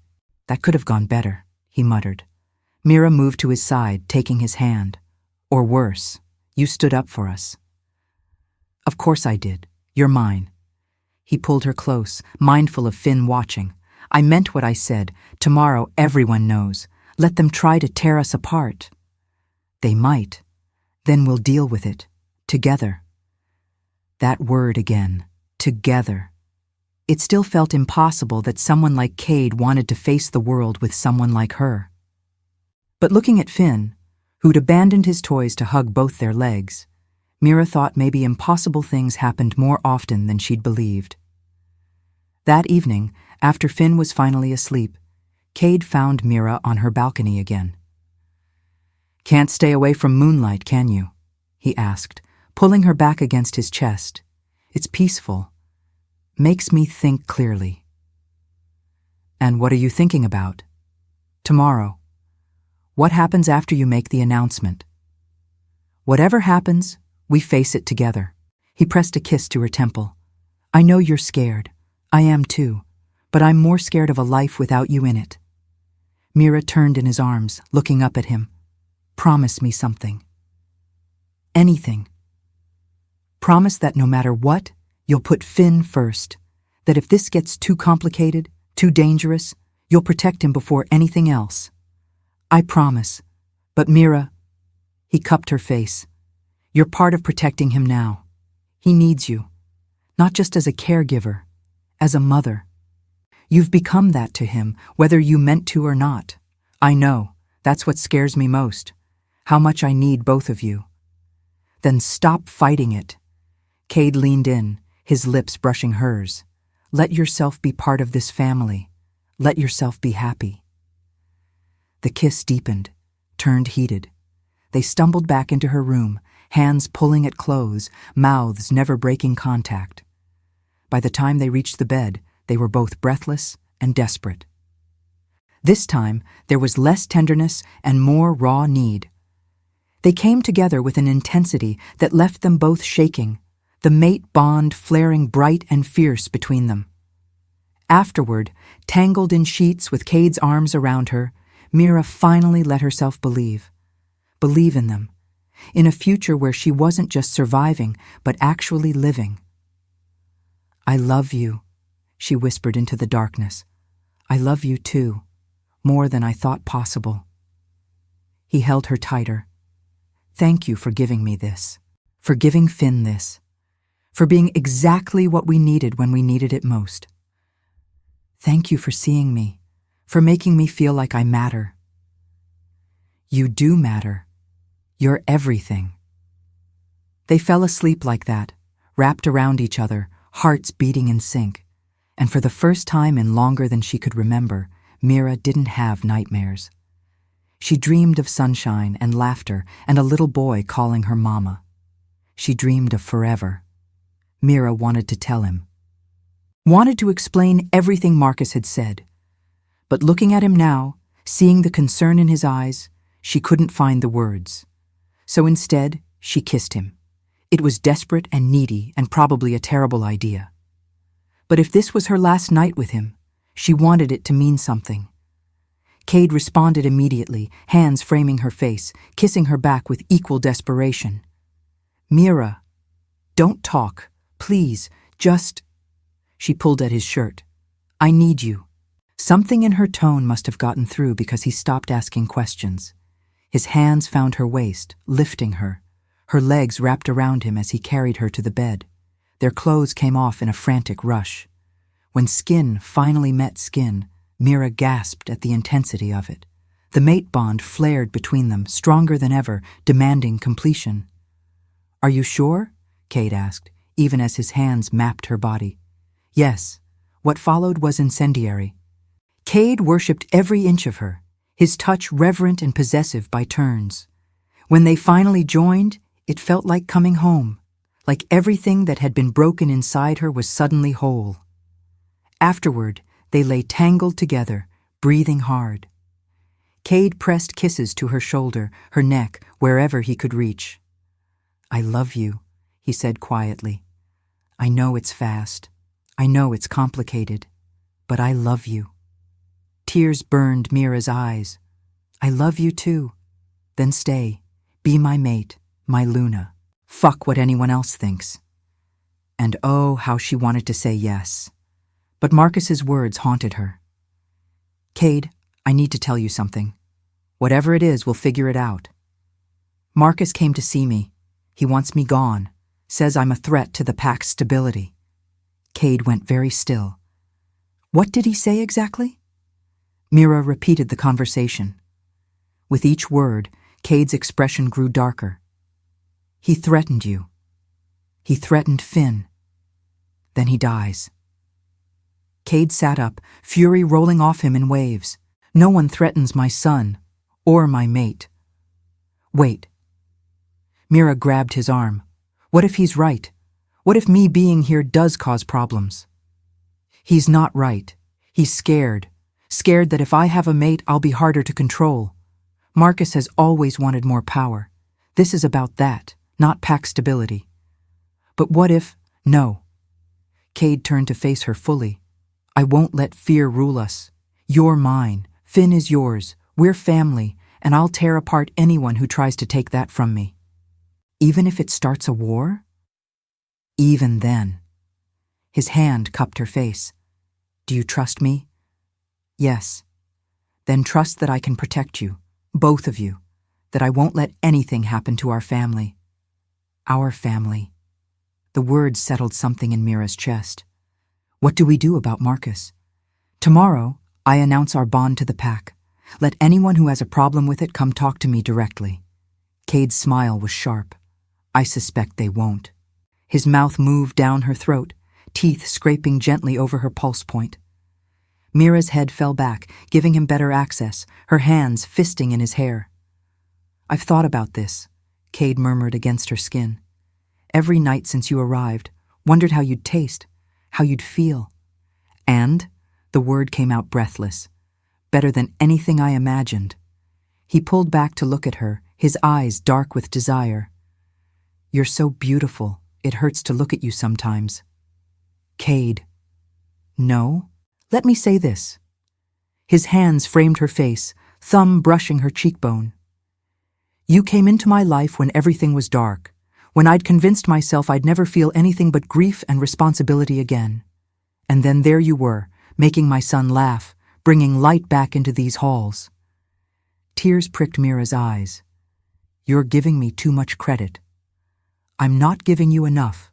That could have gone better, he muttered. Mira moved to his side, taking his hand. Or worse, you stood up for us. Of course I did. You're mine. He pulled her close, mindful of Finn watching. I meant what I said. Tomorrow everyone knows. Let them try to tear us apart. They might. Then we'll deal with it. Together. That word again. Together. It still felt impossible that someone like Cade wanted to face the world with someone like her. But looking at Finn, who'd abandoned his toys to hug both their legs, Mira thought maybe impossible things happened more often than she'd believed. That evening, after Finn was finally asleep, Cade found Mira on her balcony again. "Can't stay away from moonlight, can you?" he asked, pulling her back against his chest. "It's peaceful. Makes me think clearly." "And what are you thinking about?" "Tomorrow. What happens after you make the announcement?" "Whatever happens, we face it together." He pressed a kiss to her temple. "I know you're scared. I am too. But I'm more scared of a life without you in it." Mira turned in his arms, looking up at him. "Promise me something." "Anything." "Promise that no matter what, you'll put Finn first. That if this gets too complicated, too dangerous, you'll protect him before anything else." "I promise. But Mira," he cupped her face, "you're part of protecting him now. He needs you. Not just as a caregiver, as a mother. You've become that to him, whether you meant to or not. I know. That's what scares me most. How much I need both of you." "Then stop fighting it." Cade leaned in, his lips brushing hers. "Let yourself be part of this family. Let yourself be happy." The kiss deepened, turned heated. They stumbled back into her room, hands pulling at clothes, mouths never breaking contact. By the time they reached the bed, they were both breathless and desperate. This time, there was less tenderness and more raw need. They came together with an intensity that left them both shaking, the mate bond flaring bright and fierce between them. Afterward, tangled in sheets with Cade's arms around her, Mira finally let herself believe in them, in a future where she wasn't just surviving, but actually living. "I love you," she whispered into the darkness. "I love you too, more than I thought possible." He held her tighter. "Thank you for giving me this, for giving Finn this, for being exactly what we needed when we needed it most. Thank you for seeing me, for making me feel like I matter." "You do matter. You're everything." They fell asleep like that, wrapped around each other, hearts beating in sync. And for the first time in longer than she could remember, Mira didn't have nightmares. She dreamed of sunshine and laughter and a little boy calling her mama. She dreamed of forever. Mira wanted to tell him. Wanted to explain everything Marcus had said. But looking at him now, seeing the concern in his eyes, she couldn't find the words. So instead, she kissed him. It was desperate and needy and probably a terrible idea. But if this was her last night with him, she wanted it to mean something. Cade responded immediately, hands framing her face, kissing her back with equal desperation. "Mira, don't talk. Please, just—" She pulled at his shirt. "I need you." Something in her tone must have gotten through because he stopped asking questions. His hands found her waist, lifting her. Her legs wrapped around him as he carried her to the bed. Their clothes came off in a frantic rush. When skin finally met skin, Mira gasped at the intensity of it. The mate bond flared between them, stronger than ever, demanding completion. "Are you sure?" Cade asked, even as his hands mapped her body. Yes. What followed was incendiary. Cade worshipped every inch of her, his touch reverent and possessive by turns. When they finally joined, it felt like coming home, like everything that had been broken inside her was suddenly whole. Afterward, they lay tangled together, breathing hard. Cade pressed kisses to her shoulder, her neck, wherever he could reach. "I love you," he said quietly. "I know it's fast. I know it's complicated. But I love you." Tears burned Mira's eyes. "I love you too. Then stay. Be my mate, my Luna. Fuck what anyone else thinks." And oh, how she wanted to say yes. But Marcus's words haunted her. Cade, I need to tell you something. Whatever it is, we'll figure it out. Marcus came to see me. He wants me gone, says I'm a threat to the pack's stability. Cade went very still. What did he say exactly? Mira repeated the conversation. With each word, Cade's expression grew darker. He threatened you. He threatened Finn. Then he dies. Cade sat up, fury rolling off him in waves. No one threatens my son, or my mate. Wait. Mira grabbed his arm. What if he's right? What if me being here does cause problems? He's not right. He's scared. Scared that if I have a mate, I'll be harder to control. Marcus has always wanted more power. This is about that, not pack stability. But what if... No. Cade turned to face her fully. I won't let fear rule us. You're mine. Finn is yours. We're family, and I'll tear apart anyone who tries to take that from me. Even if it starts a war? Even then. His hand cupped her face. Do you trust me? Yes. Then trust that I can protect you, both of you, that I won't let anything happen to our family. Our family. The words settled something in Mira's chest. What do we do about Marcus? Tomorrow, I announce our bond to the pack. Let anyone who has a problem with it come talk to me directly. Cade's smile was sharp. I suspect they won't. His mouth moved down her throat, teeth scraping gently over her pulse point. Mira's head fell back, giving him better access, her hands fisting in his hair. I've thought about this, Cade murmured against her skin. Every night since you arrived, wondered how you'd taste, how you'd feel. And, the word came out breathless, better than anything I imagined. He pulled back to look at her, his eyes dark with desire. You're so beautiful, it hurts to look at you sometimes. Cade. No? Let me say this. His hands framed her face, thumb brushing her cheekbone. You came into my life when everything was dark, when I'd convinced myself I'd never feel anything but grief and responsibility again. And then there you were, making my son laugh, bringing light back into these halls. Tears pricked Mira's eyes. You're giving me too much credit. I'm not giving you enough.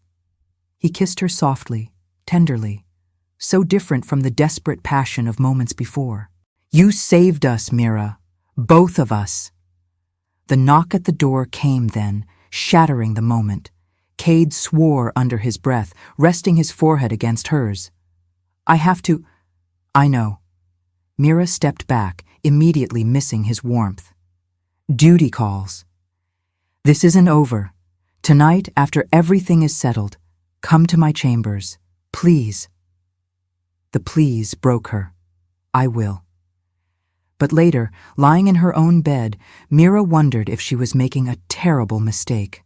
He kissed her softly, tenderly, so different from the desperate passion of moments before. You saved us, Mira. Both of us. The knock at the door came then, shattering the moment. Cade swore under his breath, resting his forehead against hers. I have to... I know. Mira stepped back, immediately missing his warmth. Duty calls. This isn't over. Tonight, after everything is settled, come to my chambers, please. The please broke her. I will. But later, lying in her own bed, Mira wondered if she was making a terrible mistake.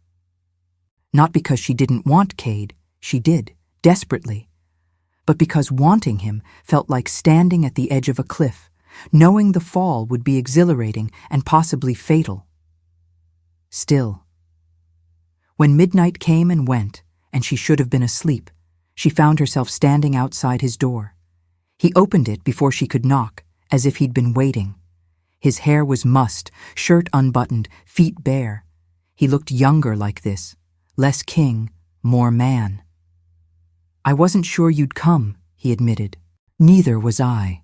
Not because she didn't want Cade, she did, desperately, but because wanting him felt like standing at the edge of a cliff, knowing the fall would be exhilarating and possibly fatal. Still. When midnight came and went, and she should have been asleep, she found herself standing outside his door. He opened it before she could knock, as if he'd been waiting. His hair was mussed, shirt unbuttoned, feet bare. He looked younger like this, less king, more man. I wasn't sure you'd come, he admitted. Neither was I.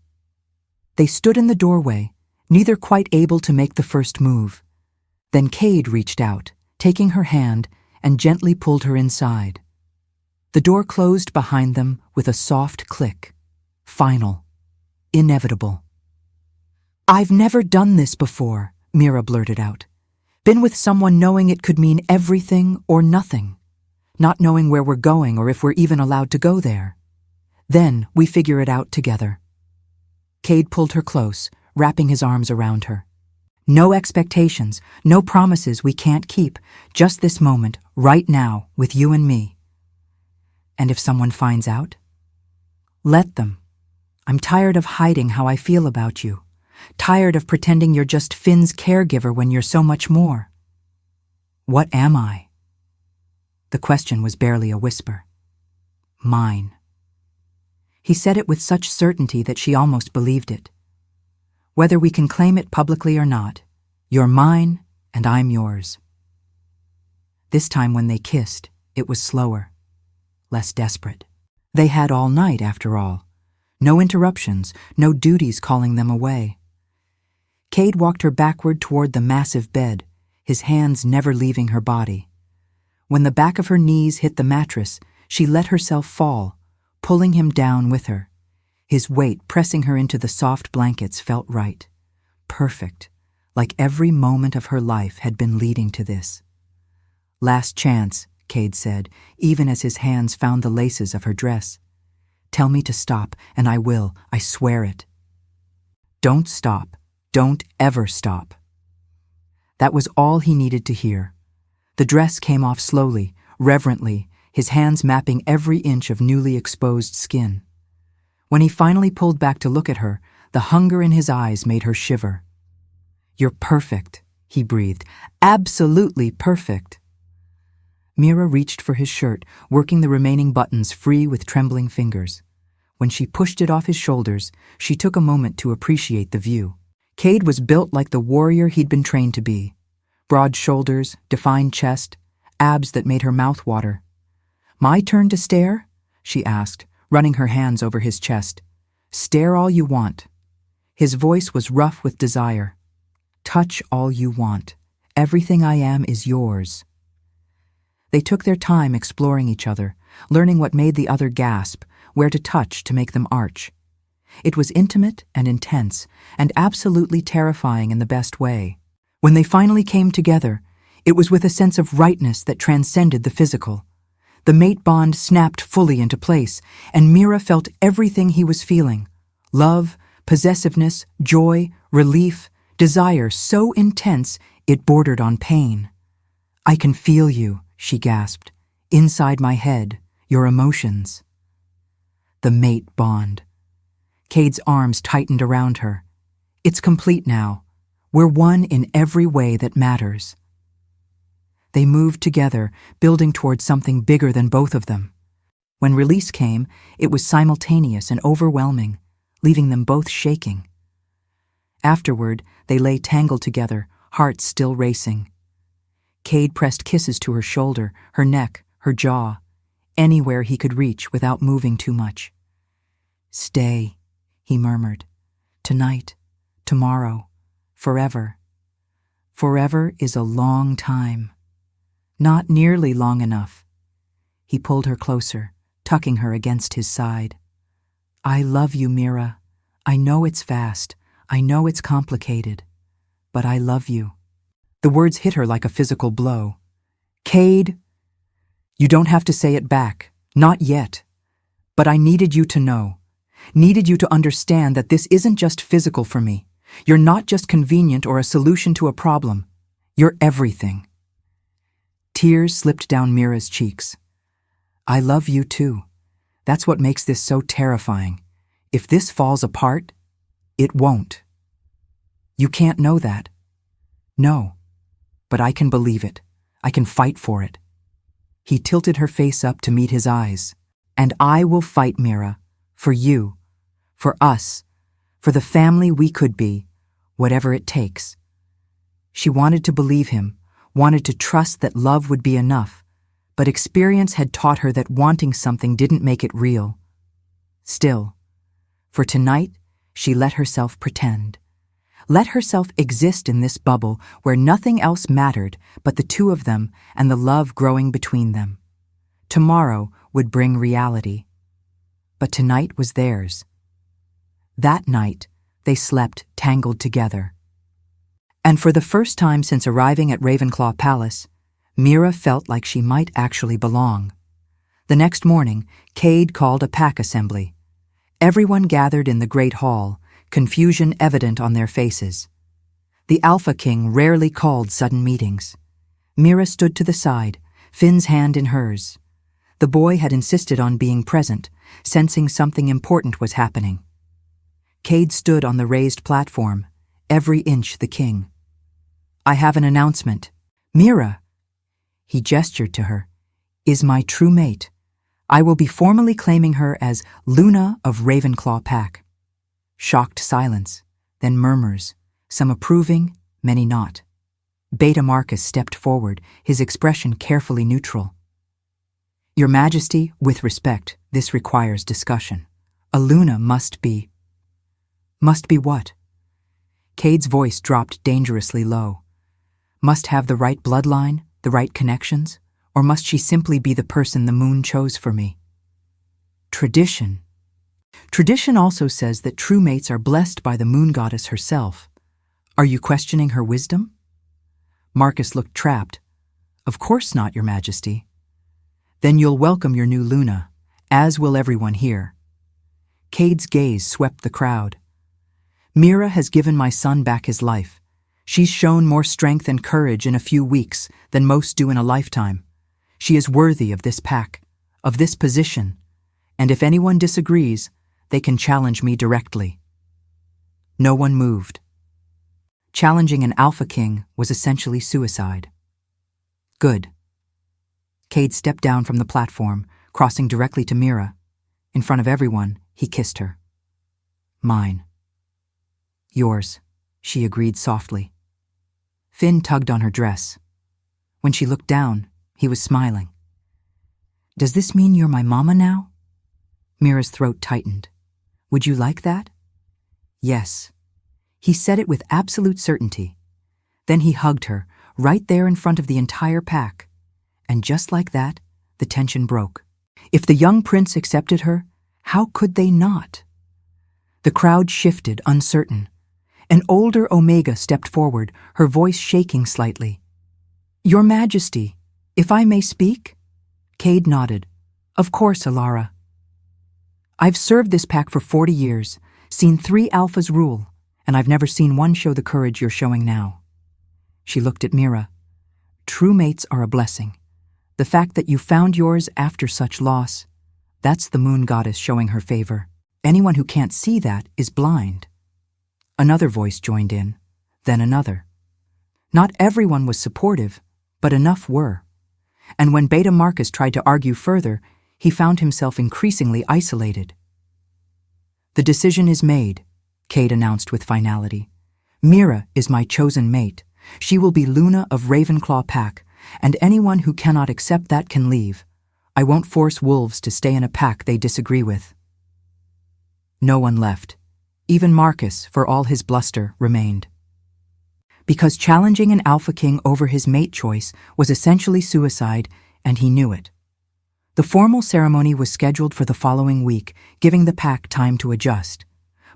They stood in the doorway, neither quite able to make the first move. Then Cade reached out, taking her hand, and gently pulled her inside. The door closed behind them with a soft click. Final. Inevitable. I've never done this before, Mira blurted out. Been with someone knowing it could mean everything or nothing. Not knowing where we're going or if we're even allowed to go there. Then we figure it out together. Cade pulled her close, wrapping his arms around her. No expectations, no promises we can't keep, just this moment, right now, with you and me. And if someone finds out? Let them. I'm tired of hiding how I feel about you. Tired of pretending you're just Finn's caregiver when you're so much more. What am I? The question was barely a whisper. Mine. He said it with such certainty that she almost believed it. Whether we can claim it publicly or not, you're mine and I'm yours. This time when they kissed, it was slower, less desperate. They had all night, after all. No interruptions, no duties calling them away. Cade walked her backward toward the massive bed, his hands never leaving her body. When the back of her knees hit the mattress, she let herself fall, pulling him down with her. His weight pressing her into the soft blankets felt right. Perfect, like every moment of her life had been leading to this. Last chance, Cade said, even as his hands found the laces of her dress. Tell me to stop, and I will, I swear it. Don't stop. Don't ever stop. That was all he needed to hear. The dress came off slowly, reverently, his hands mapping every inch of newly exposed skin. When he finally pulled back to look at her, the hunger in his eyes made her shiver. You're perfect, he breathed. Absolutely perfect. Mira reached for his shirt, working the remaining buttons free with trembling fingers. When she pushed it off his shoulders, she took a moment to appreciate the view. Cade was built like the warrior he'd been trained to be. Broad shoulders, defined chest, abs that made her mouth water. My turn to stare? She asked, running her hands over his chest. Stare all you want. His voice was rough with desire. Touch all you want. Everything I am is yours. They took their time exploring each other, learning what made the other gasp, where to touch to make them arch. It was intimate and intense, and absolutely terrifying in the best way. When they finally came together, it was with a sense of rightness that transcended the physical. The mate bond snapped fully into place, and Mira felt everything he was feeling. Love, possessiveness, joy, relief, desire so intense it bordered on pain. I can feel you, she gasped, inside my head, your emotions. The mate bond. Cade's arms tightened around her. It's complete now. We're one in every way that matters. They moved together, building towards something bigger than both of them. When release came, it was simultaneous and overwhelming, leaving them both shaking. Afterward, they lay tangled together, hearts still racing. Cade pressed kisses to her shoulder, her neck, her jaw, anywhere he could reach without moving too much. Stay, he murmured. Tonight, tomorrow, forever. Forever is a long time. Not nearly long enough. He pulled her closer, tucking her against his side. I love you, Mira. I know it's fast. I know it's complicated. But I love you. The words hit her like a physical blow. Cade, you don't have to say it back. Not yet. But I needed you to know. Needed you to understand that this isn't just physical for me. You're not just convenient or a solution to a problem. You're everything. Tears slipped down Mira's cheeks. I love you too. That's what makes this so terrifying. If this falls apart, it won't. You can't know that. No, but I can believe it. I can fight for it. He tilted her face up to meet his eyes. And I will fight, Mira, for you, for us, for the family we could be, whatever it takes. She wanted to believe him, wanted to trust that love would be enough, but experience had taught her that wanting something didn't make it real. Still, for tonight, she let herself pretend. Let herself exist in this bubble where nothing else mattered but the two of them and the love growing between them. Tomorrow would bring reality. But tonight was theirs. That night, they slept tangled together. And for the first time since arriving at Ravenclaw Palace, Mira felt like she might actually belong. The next morning, Cade called a pack assembly. Everyone gathered in the Great Hall, confusion evident on their faces. The Alpha King rarely called sudden meetings. Mira stood to the side, Finn's hand in hers. The boy had insisted on being present, sensing something important was happening. Cade stood on the raised platform, every inch the king. I have an announcement. Mira, he gestured to her, is my true mate. I will be formally claiming her as Luna of Ravenclaw Pack. Shocked silence, then murmurs, some approving, many not. Beta Marcus stepped forward, his expression carefully neutral. Your Majesty, with respect, this requires discussion. A Luna must be... Must be what? Cade's voice dropped dangerously low. Must have the right bloodline, the right connections, or must she simply be the person the moon chose for me? Tradition. Tradition also says that true mates are blessed by the moon goddess herself. Are you questioning her wisdom? Marcus looked trapped. Of course not, Your Majesty. Then you'll welcome your new Luna, as will everyone here. Cade's gaze swept the crowd. Mira has given my son back his life. She's shown more strength and courage in a few weeks than most do in a lifetime. She is worthy of this pack, of this position, and if anyone disagrees, they can challenge me directly. No one moved. Challenging an Alpha King was essentially suicide. Good. Cade stepped down from the platform, crossing directly to Mira. In front of everyone, he kissed her. Mine. Yours, she agreed softly. Finn tugged on her dress. When she looked down, he was smiling. Does this mean you're my mama now? Mira's throat tightened. Would you like that? Yes. He said it with absolute certainty. Then he hugged her, right there in front of the entire pack. And just like that, the tension broke. If the young prince accepted her, how could they not? The crowd shifted, uncertain. An older Omega stepped forward, her voice shaking slightly. Your Majesty, if I may speak? Cade nodded. Of course, Alara. I've served this pack for 40 years, seen 3 alphas rule, and I've never seen one show the courage you're showing now. She looked at Mira. True mates are a blessing. The fact that you found yours after such loss, that's the moon goddess showing her favor. Anyone who can't see that is blind. Another voice joined in, then another. Not everyone was supportive, but enough were. And when Beta Marcus tried to argue further, he found himself increasingly isolated. The decision is made, Cade announced with finality. Mira is my chosen mate. She will be Luna of Ravenclaw Pack, and anyone who cannot accept that can leave. I won't force wolves to stay in a pack they disagree with. No one left. Even Marcus, for all his bluster, remained. Because challenging an Alpha King over his mate choice was essentially suicide, and he knew it. The formal ceremony was scheduled for the following week, giving the pack time to adjust.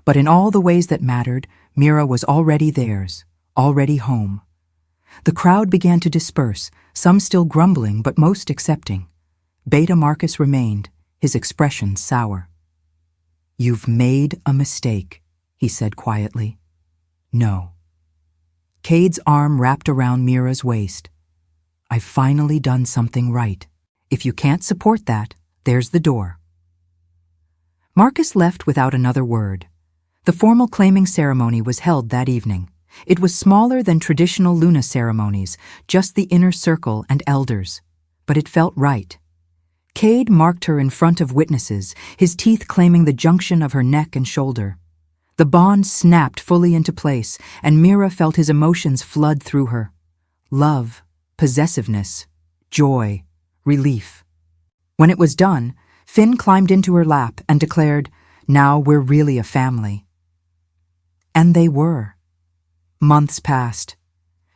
But in all the ways that mattered, Mira was already theirs, already home. The crowd began to disperse, some still grumbling but most accepting. Beta Marcus remained, his expression sour. You've made a mistake, he said quietly. No. Cade's arm wrapped around Mira's waist. I've finally done something right. If you can't support that, there's the door. Marcus left without another word. The formal claiming ceremony was held that evening. It was smaller than traditional Luna ceremonies, just the inner circle and elders. But it felt right. Cade marked her in front of witnesses, his teeth claiming the junction of her neck and shoulder. The bond snapped fully into place, and Mira felt his emotions flood through her. Love, possessiveness, joy, relief. When it was done, Finn climbed into her lap and declared, "Now we're really a family." And they were. Months passed.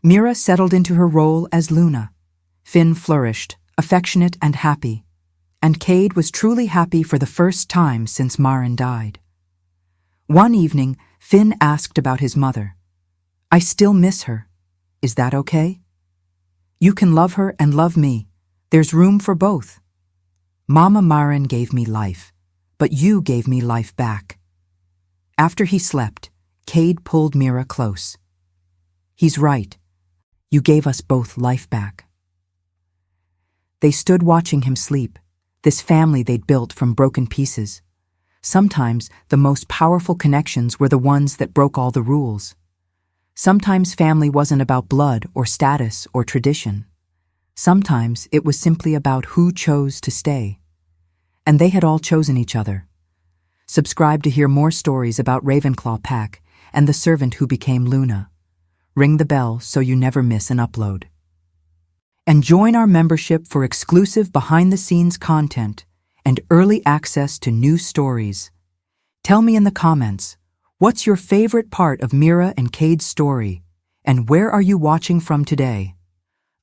Mira settled into her role as Luna. Finn flourished, affectionate and happy. And Cade was truly happy for the first time since Marin died. One evening, Finn asked about his mother. I still miss her. Is that okay? You can love her and love me. There's room for both. Mama Marin gave me life, but you gave me life back. After he slept, Cade pulled Mira close. He's right. You gave us both life back. They stood watching him sleep, this family they'd built from broken pieces. Sometimes the most powerful connections were the ones that broke all the rules. Sometimes family wasn't about blood or status or tradition. Sometimes it was simply about who chose to stay. and they had all chosen each other. Subscribe to hear more stories about Ravenclaw Pack and the servant who became Luna. Ring the bell so you never miss an upload. And join our membership for exclusive behind-the-scenes content and early access to new stories. Tell me in the comments, what's your favorite part of Mira and Cade's story, and where are you watching from today?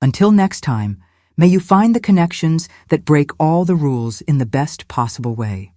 Until next time, may you find the connections that break all the rules in the best possible way.